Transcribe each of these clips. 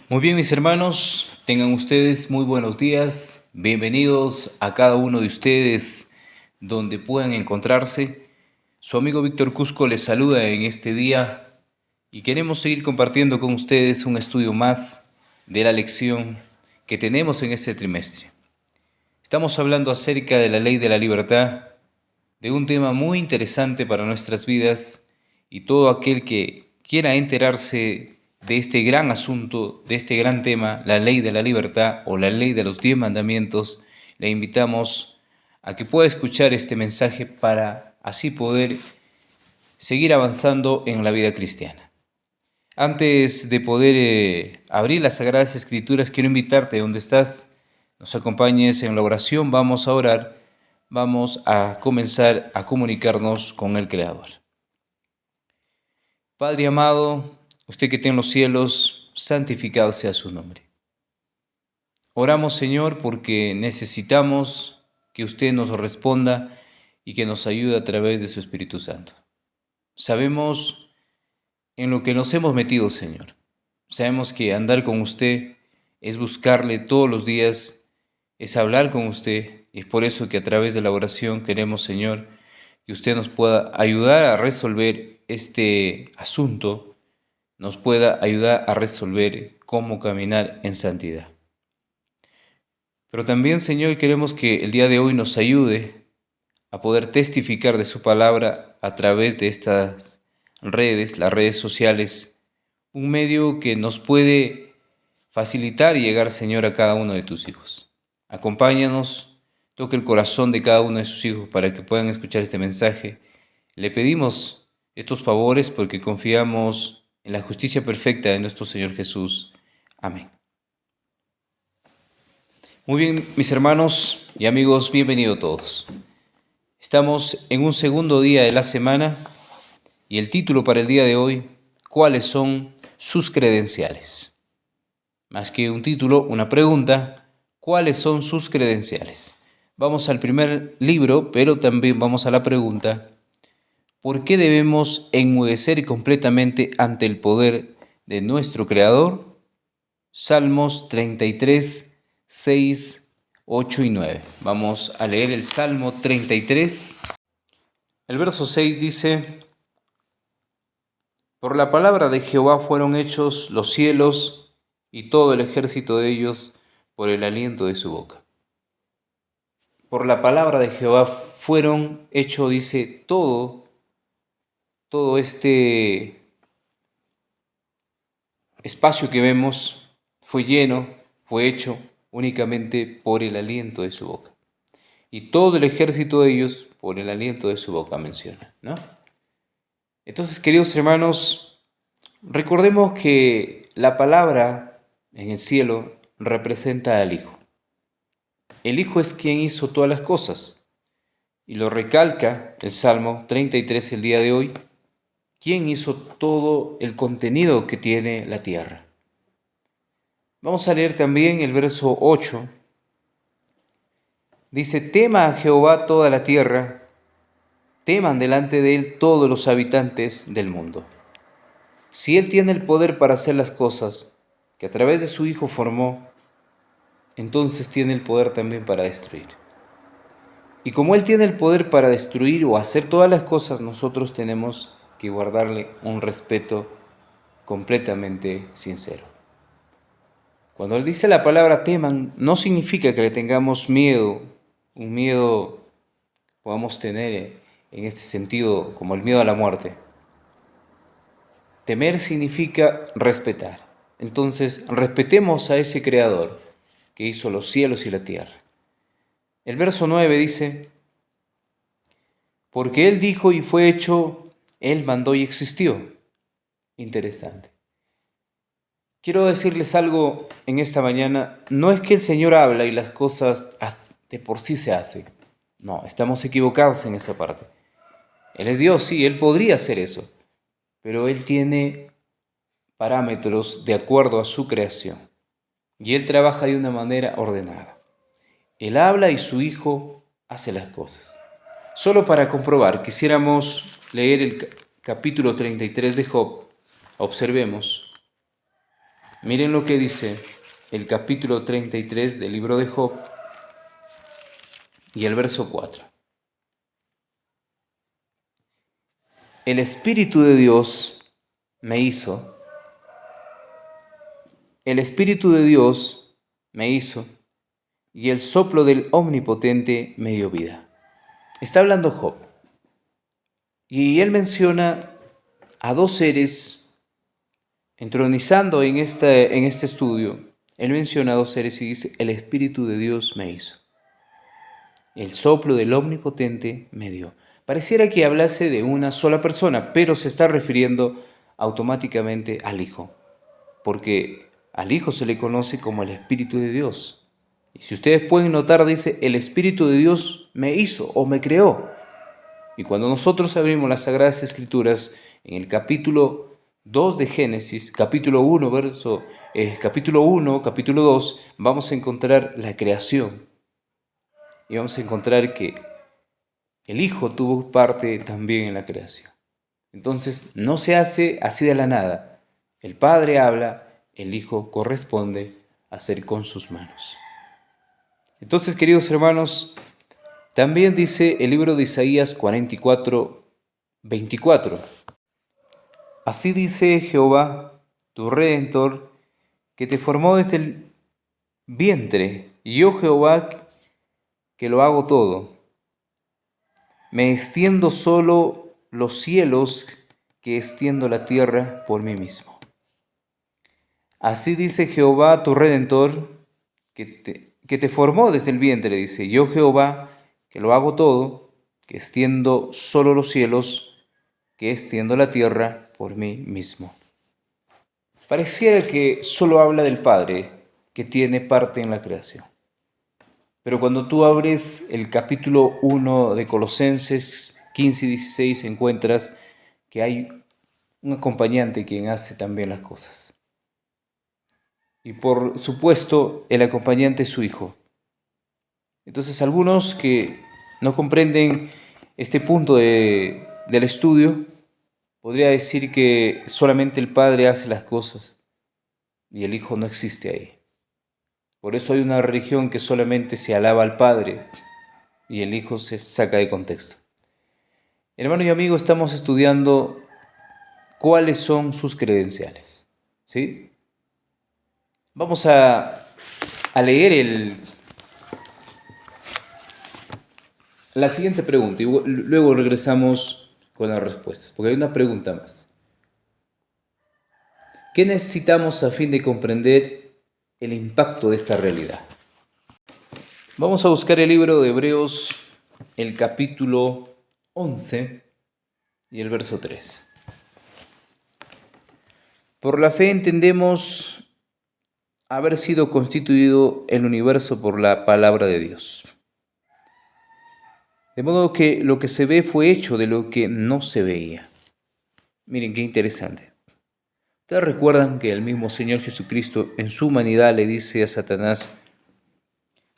Muy bien, mis hermanos, tengan ustedes muy buenos días. Bienvenidos a cada uno de ustedes donde puedan encontrarse. Su amigo Víctor Cusco les saluda en este día y queremos seguir compartiendo con ustedes un estudio más de la lección que tenemos en este trimestre. Estamos hablando acerca de la ley de la libertad, de un tema muy interesante para nuestras vidas y todo aquel que quiera enterarse de este gran asunto, de este gran tema, la ley de la libertad o la ley de los 10 mandamientos, le invitamos a que pueda escuchar este mensaje para así poder seguir avanzando en la vida cristiana. Antes de poder abrir las Sagradas Escrituras, quiero invitarte donde estás, nos acompañes en la oración, vamos a orar, vamos a comenzar a comunicarnos con el Creador. Padre amado, usted que está en los cielos, santificado sea su nombre. Oramos, Señor, porque necesitamos que usted nos responda y que nos ayude a través de su Espíritu Santo. Sabemos en lo que nos hemos metido, Señor. Sabemos que andar con usted es buscarle todos los días, es hablar con usted, y es por eso que a través de la oración queremos, Señor, que usted nos pueda ayudar a resolver este asunto, nos pueda ayudar a resolver cómo caminar en santidad. Pero también, Señor, queremos que el día de hoy nos ayude a poder testificar de su palabra a través de estas redes, las redes sociales, un medio que nos puede facilitar llegar, Señor, a cada uno de tus hijos. Acompáñanos, toque el corazón de cada uno de sus hijos para que puedan escuchar este mensaje. Le pedimos estos favores porque confiamos en la justicia perfecta de nuestro Señor Jesús. Amén. Muy bien, mis hermanos y amigos, bienvenidos todos. Estamos en un segundo día de la semana y el título para el día de hoy, ¿cuáles son sus credenciales? Más que un título, una pregunta, ¿cuáles son sus credenciales? Vamos al primer libro, pero también vamos a la pregunta, ¿por qué debemos enmudecer completamente ante el poder de nuestro Creador? Salmos 33, 6, 8 y 9. Vamos a leer el Salmo 33. El verso 6 dice, por la palabra de Jehová fueron hechos los cielos y todo el ejército de ellos por el aliento de su boca. Por la palabra de Jehová fueron hechos, dice, todo este espacio que vemos fue lleno, fue hecho únicamente por el aliento de su boca. Y todo el ejército de ellos por el aliento de su boca menciona, ¿no? Entonces, queridos hermanos, recordemos que la palabra en el cielo representa al Hijo. El Hijo es quien hizo todas las cosas. Y lo recalca el Salmo 33 el día de hoy. ¿Quién hizo todo el contenido que tiene la tierra? Vamos a leer también el verso 8. Dice, tema a Jehová toda la tierra, teman delante de él todos los habitantes del mundo. Si él tiene el poder para hacer las cosas que a través de su Hijo formó, entonces tiene el poder también para destruir. Y como él tiene el poder para destruir o hacer todas las cosas, nosotros tenemos que guardarle un respeto completamente sincero. Cuando él dice la palabra teman, no significa que le tengamos miedo, un miedo podamos tener en este sentido como el miedo a la muerte. Temer significa respetar. Entonces, respetemos a ese Creador que hizo los cielos y la tierra. El verso 9 dice, porque Él dijo y fue hecho, Él mandó y existió. Interesante. Quiero decirles algo en esta mañana. No es que el Señor habla y las cosas de por sí se hacen. No, estamos equivocados en esa parte. Él es Dios, sí, Él podría hacer eso. Pero Él tiene parámetros de acuerdo a su creación. Y Él trabaja de una manera ordenada. Él habla y su Hijo hace las cosas. Solo para comprobar, quisiéramos leer el capítulo 33 de Job. Observemos. Miren lo que dice el capítulo 33 del libro de Job y el verso 4. El Espíritu de Dios me hizo, el Espíritu de Dios me hizo, y el soplo del Omnipotente me dio vida. Está hablando Job, y él menciona a dos seres entronizando en este estudio. Él menciona a dos seres y dice, el Espíritu de Dios me hizo, el soplo del Omnipotente me dio. Pareciera que hablase de una sola persona, pero se está refiriendo automáticamente al Hijo, porque al Hijo se le conoce como el Espíritu de Dios. Y si ustedes pueden notar, dice, el Espíritu de Dios me hizo o me creó. Y cuando nosotros abrimos las Sagradas Escrituras, en el capítulo 2 de Génesis, capítulo 1, capítulo 2, vamos a encontrar la creación. Y vamos a encontrar que el Hijo tuvo parte también en la creación. Entonces, no se hace así de la nada. El Padre habla, el Hijo corresponde hacer con sus manos. Entonces, queridos hermanos, también dice el libro de Isaías 44, 24. Así dice Jehová, tu Redentor, que te formó desde el vientre, y yo Jehová, que lo hago todo. Me extiendo solo los cielos, que extiendo la tierra por mí mismo. Así dice Jehová, tu Redentor, que te formó desde el vientre, dice, yo Jehová, que lo hago todo, que extiendo solo los cielos, que extiendo la tierra por mí mismo. Pareciera que solo habla del Padre, que tiene parte en la creación. Pero cuando tú abres el capítulo 1 de Colosenses 15 y 16, encuentras que hay un acompañante quien hace también las cosas. Y por supuesto, el acompañante es su Hijo. Entonces, algunos que no comprenden este punto del estudio, podría decir que solamente el Padre hace las cosas y el Hijo no existe ahí. Por eso hay una religión que solamente se alaba al Padre y el Hijo se saca de contexto. Hermano y amigo, estamos estudiando cuáles son sus credenciales. ¿Sí? Vamos a leer la siguiente pregunta y luego regresamos con las respuestas, porque hay una pregunta más. ¿Qué necesitamos a fin de comprender el impacto de esta realidad? Vamos a buscar el libro de Hebreos, el capítulo 11 y el verso 3. Por la fe entendemos haber sido constituido el universo por la palabra de Dios. De modo que lo que se ve fue hecho de lo que no se veía. Miren qué interesante. ¿Ustedes recuerdan que el mismo Señor Jesucristo en su humanidad le dice a Satanás,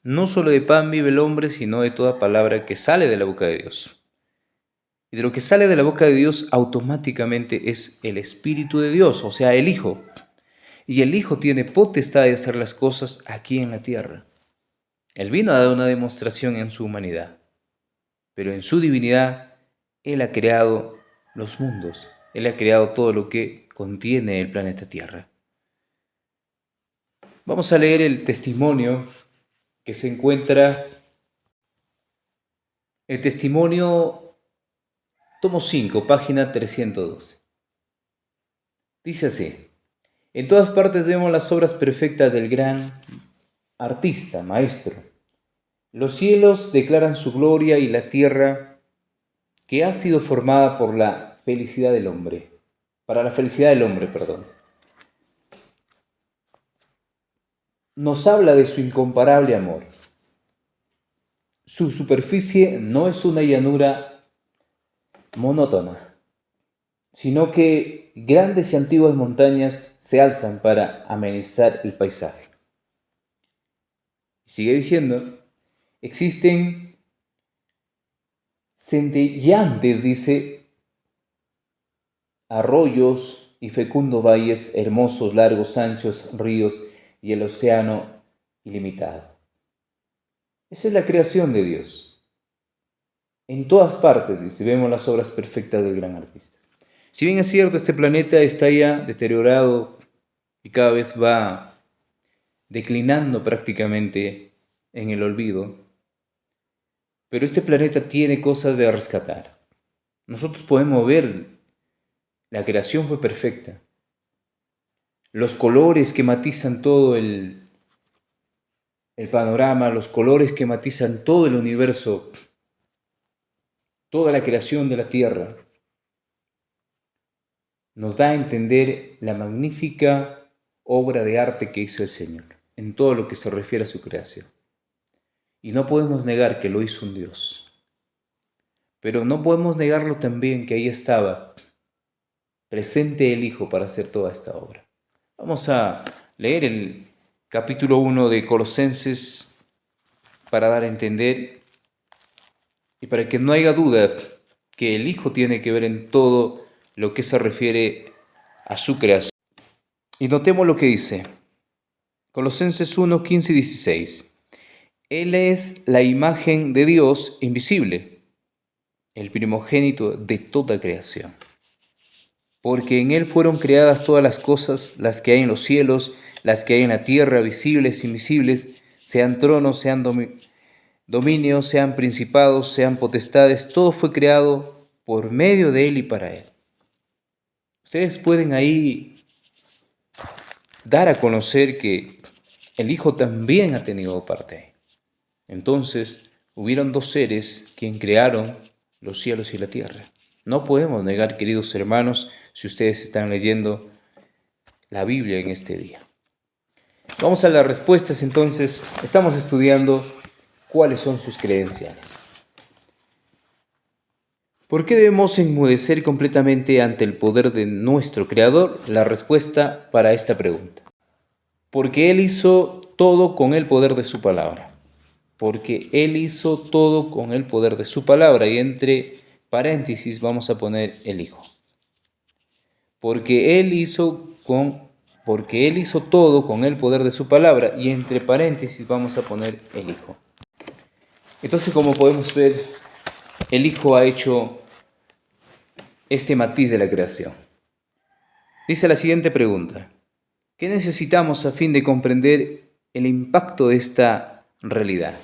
no solo de pan vive el hombre, sino de toda palabra que sale de la boca de Dios? Y de lo que sale de la boca de Dios automáticamente es el Espíritu de Dios, o sea, el Hijo. Y el Hijo tiene potestad de hacer las cosas aquí en la tierra. Él vino a dar una demostración en su humanidad, pero en su divinidad Él ha creado los mundos, Él ha creado todo lo que contiene el planeta Tierra. Vamos a leer el testimonio que se encuentra, el testimonio, tomo 5, página 312. Dice así: en todas partes vemos las obras perfectas del gran artista, maestro. Los cielos declaran su gloria y la tierra, que ha sido formada por la felicidad del hombre, para la felicidad del hombre, nos habla de su incomparable amor. Su superficie no es una llanura monótona, sino que grandes y antiguas montañas se alzan para amenizar el paisaje. Sigue diciendo, existen centelleantes, dice, arroyos y fecundos valles, hermosos, largos, anchos ríos y el océano ilimitado. Esa es la creación de Dios. En todas partes, dice, vemos las obras perfectas del gran artista. Si bien es cierto, este planeta está ya deteriorado y cada vez va declinando prácticamente en el olvido, pero este planeta tiene cosas de rescatar. Nosotros podemos ver, la creación fue perfecta. Los colores que matizan todo el panorama, los colores que matizan todo el universo, toda la creación de la Tierra, nos da a entender la magnífica obra de arte que hizo el Señor, en todo lo que se refiere a su creación. Y no podemos negar que lo hizo un Dios. Pero no podemos negarlo también que ahí estaba presente el Hijo para hacer toda esta obra. Vamos a leer el capítulo 1 de Colosenses para dar a entender y para que no haya duda que el Hijo tiene que ver en todo lo que se refiere a su creación. Y notemos lo que dice Colosenses 1, 15 y 16. Él es la imagen de Dios invisible, el primogénito de toda creación. Porque en Él fueron creadas todas las cosas, las que hay en los cielos, las que hay en la tierra, visibles e invisibles, sean tronos, sean dominios, sean principados, sean potestades, todo fue creado por medio de Él y para Él. Ustedes pueden ahí dar a conocer que el Hijo también ha tenido parte. Entonces, hubieron dos seres quien crearon los cielos y la tierra. No podemos negar, queridos hermanos, si ustedes están leyendo la Biblia en este día. Vamos a las respuestas entonces. Estamos estudiando cuáles son sus credenciales. ¿Por qué debemos enmudecer completamente ante el poder de nuestro Creador? La respuesta para esta pregunta. Porque Él hizo todo con el poder de su palabra. Porque Él hizo todo con el poder de su palabra. Y entre paréntesis vamos a poner el Hijo. Porque Él hizo todo con el poder de su palabra. Y entre paréntesis vamos a poner el Hijo. Entonces, como podemos ver, el Hijo ha hecho este matiz de la creación. Dice la siguiente pregunta. ¿Qué necesitamos a fin de comprender el impacto de esta realidad?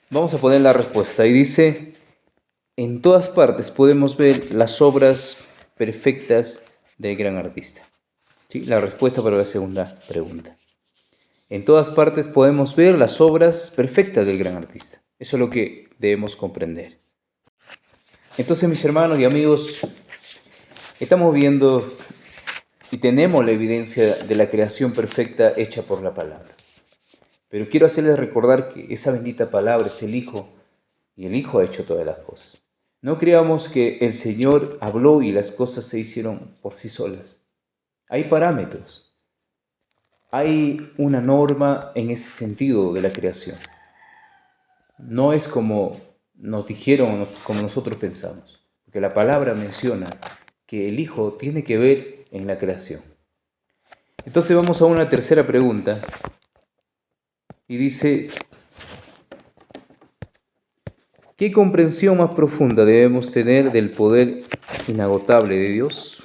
Vamos a poner la respuesta y dice, en todas partes podemos ver las obras perfectas del gran artista. ¿Sí? La respuesta para la segunda pregunta. En todas partes podemos ver las obras perfectas del gran artista. Eso es lo que debemos comprender. Entonces, mis hermanos y amigos, estamos viendo y tenemos la evidencia de la creación perfecta hecha por la palabra. Pero quiero hacerles recordar que esa bendita palabra es el Hijo, y el Hijo ha hecho todas las cosas. No creamos que el Señor habló y las cosas se hicieron por sí solas. Hay parámetros. Hay una norma en ese sentido de la creación. No es como nos dijeron, como nosotros pensamos. Porque la palabra menciona que el Hijo tiene que ver en la creación. Entonces vamos a una tercera pregunta. Y dice, ¿qué comprensión más profunda debemos tener del poder inagotable de Dios?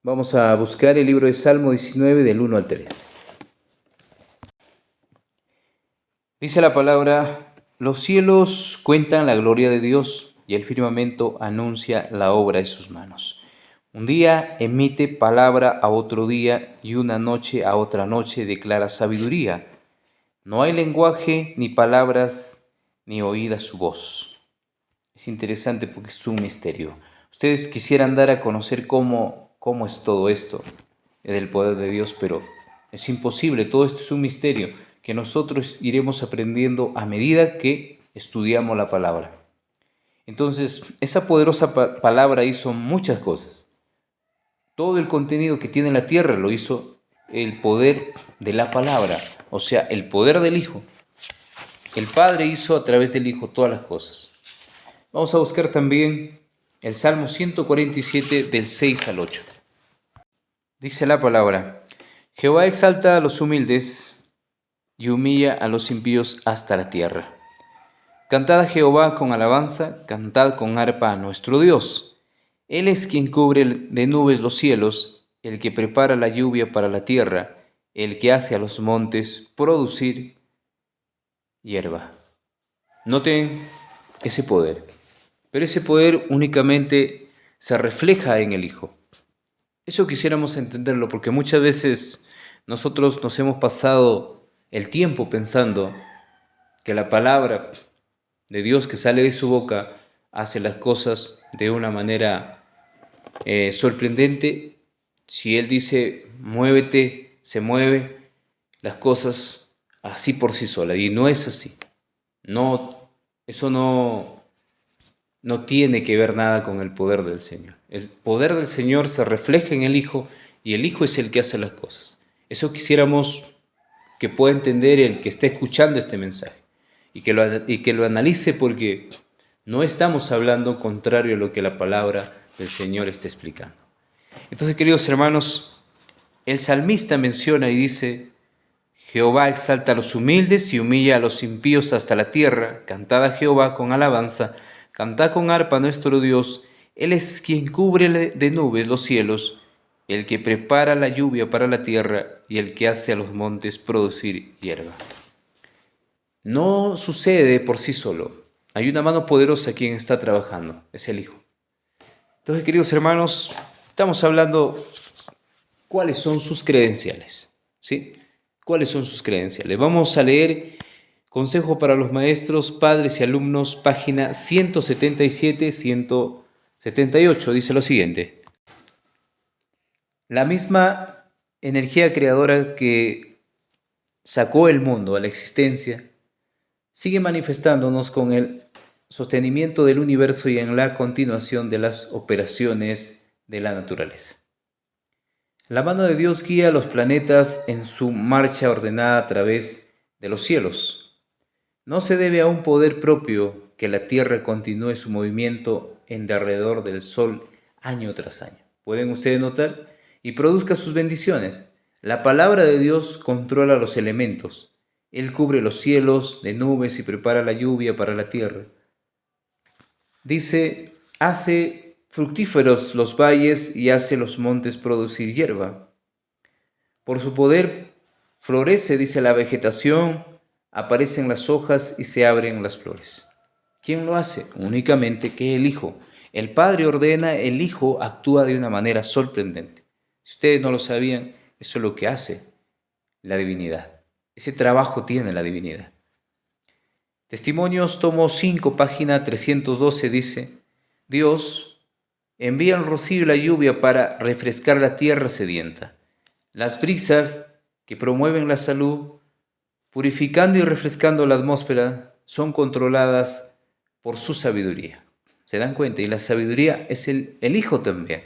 Vamos a buscar el libro de Salmo 19 del 1 al 3. Dice la palabra, los cielos cuentan la gloria de Dios y el firmamento anuncia la obra de sus manos. Un día emite palabra a otro día y una noche a otra noche declara sabiduría. No hay lenguaje, ni palabras, ni oída su voz. Es interesante porque es un misterio. Ustedes quisieran dar a conocer cómo es todo esto del poder de Dios, pero es imposible. Todo esto es un misterio que nosotros iremos aprendiendo a medida que estudiamos la palabra. Entonces, esa poderosa palabra hizo muchas cosas. Todo el contenido que tiene la tierra lo hizo el poder de la palabra, o sea, el poder del Hijo. El Padre hizo a través del Hijo todas las cosas. Vamos a buscar también el Salmo 147 del 6 al 8. Dice la palabra: Jehová exalta a los humildes y humilla a los impíos hasta la tierra. Cantad a Jehová con alabanza, cantad con arpa a nuestro Dios. Él es quien cubre de nubes los cielos, el que prepara la lluvia para la tierra, el que hace a los montes producir hierba. Noten ese poder, pero ese poder únicamente se refleja en el Hijo. Eso quisiéramos entenderlo, porque muchas veces nosotros nos hemos pasado el tiempo pensando que la palabra de Dios que sale de su boca hace las cosas de una manera sorprendente. Si Él dice muévete, se mueve las cosas así por sí sola, y no es así. No, eso no tiene que ver nada con el poder del Señor. El poder del Señor se refleja en el Hijo, y el Hijo es el que hace las cosas. Eso quisiéramos que pueda entender el que esté escuchando este mensaje y que lo analice, porque no estamos hablando contrario a lo que la palabra del Señor está explicando. Entonces, queridos hermanos, el salmista menciona y dice: Jehová exalta a los humildes y humilla a los impíos hasta la tierra. Cantad a Jehová con alabanza, cantad con arpa a nuestro Dios. Él es quien cubre de nubes los cielos, el que prepara la lluvia para la tierra y el que hace a los montes producir hierba. No sucede por sí solo. Hay una mano poderosa quien está trabajando, es el Hijo. Entonces, queridos hermanos, estamos hablando cuáles son sus credenciales, ¿sí? ¿Cuáles son sus credenciales? Vamos a leer Consejo para los Maestros, Padres y Alumnos, página 177-178. Dice lo siguiente: la misma energía creadora que sacó el mundo a la existencia sigue manifestándonos con el sostenimiento del universo y en la continuación de las operaciones de la naturaleza. La mano de Dios guía a los planetas en su marcha ordenada a través de los cielos. No se debe a un poder propio que la Tierra continúe su movimiento en derredor del Sol año tras año. ¿Pueden ustedes notar? Y produzca sus bendiciones. La palabra de Dios controla los elementos. Él cubre los cielos de nubes y prepara la lluvia para la tierra. Dice: hace fructíferos los valles y hace los montes producir hierba. Por su poder florece, dice, la vegetación, aparecen las hojas y se abren las flores. ¿Quién lo hace? Únicamente que el Hijo. El Padre ordena, el Hijo actúa de una manera sorprendente. Si ustedes no lo sabían, eso es lo que hace la divinidad. Ese trabajo tiene la divinidad. Testimonios, tomo 5, página 312, dice: Dios envía el rocío y la lluvia para refrescar la tierra sedienta. Las brisas que promueven la salud, purificando y refrescando la atmósfera, son controladas por su sabiduría. ¿Se dan cuenta? Y la sabiduría es el Hijo también.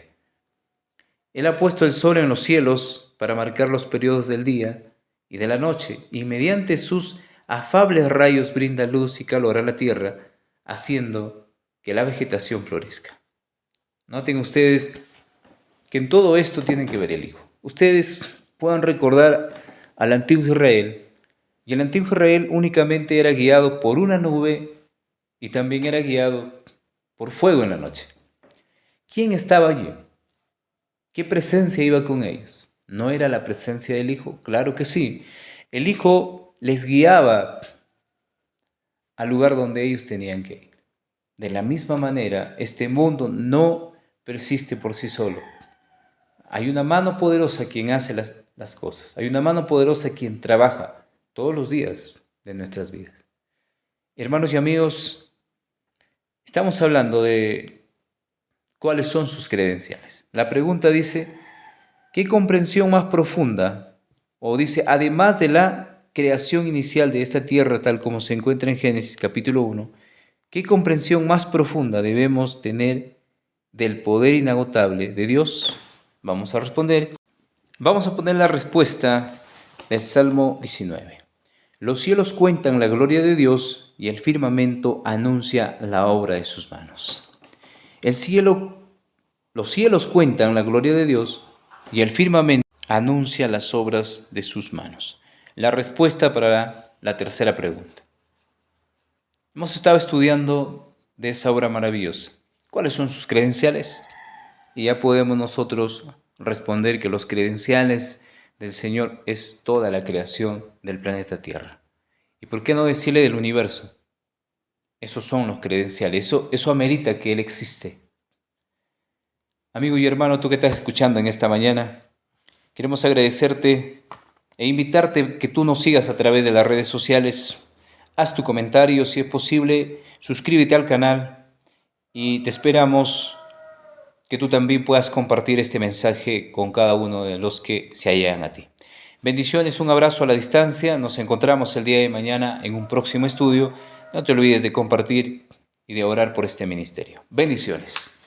Él ha puesto el sol en los cielos para marcar los periodos del día y de la noche, y mediante sus afables rayos brinda luz y calor a la tierra, haciendo que la vegetación florezca. Noten ustedes que en todo esto tienen que ver el Hijo. Ustedes puedan recordar al antiguo Israel, y el antiguo Israel únicamente era guiado por una nube y también era guiado por fuego en la noche. ¿Quién estaba allí? ¿Qué presencia iba con ellos? ¿No era la presencia del Hijo? Claro que sí. El Hijo les guiaba al lugar donde ellos tenían que ir. De la misma manera, este mundo no persiste por sí solo. Hay una mano poderosa quien hace las cosas. Hay una mano poderosa quien trabaja todos los días de nuestras vidas. Hermanos y amigos, estamos hablando de cuáles son sus credenciales. La pregunta dice: ¿qué comprensión más profunda? O dice, además de la creación inicial de esta tierra, tal como se encuentra en Génesis capítulo 1, ¿qué comprensión más profunda debemos tener del poder inagotable de Dios? Vamos a responder. Vamos a poner la respuesta del Salmo 19. Los cielos cuentan la gloria de Dios y el firmamento anuncia la obra de sus manos. El cielo, los cielos cuentan la gloria de Dios y el firmamento anuncia las obras de sus manos. La respuesta para la tercera pregunta. Hemos estado estudiando de esa obra maravillosa. ¿Cuáles son sus credenciales? Y ya podemos nosotros responder que los credenciales del Señor es toda la creación del planeta Tierra. ¿Y por qué no decirle del universo? Esos son los credenciales, eso amerita que Él existe. Amigo y hermano, tú que estás escuchando en esta mañana, queremos agradecerte e invitarte que tú nos sigas a través de las redes sociales. Haz tu comentario, si es posible, suscríbete al canal y te esperamos que tú también puedas compartir este mensaje con cada uno de los que se allegan a ti. Bendiciones, un abrazo a la distancia. Nos encontramos el día de mañana en un próximo estudio. No te olvides de compartir y de orar por este ministerio. Bendiciones.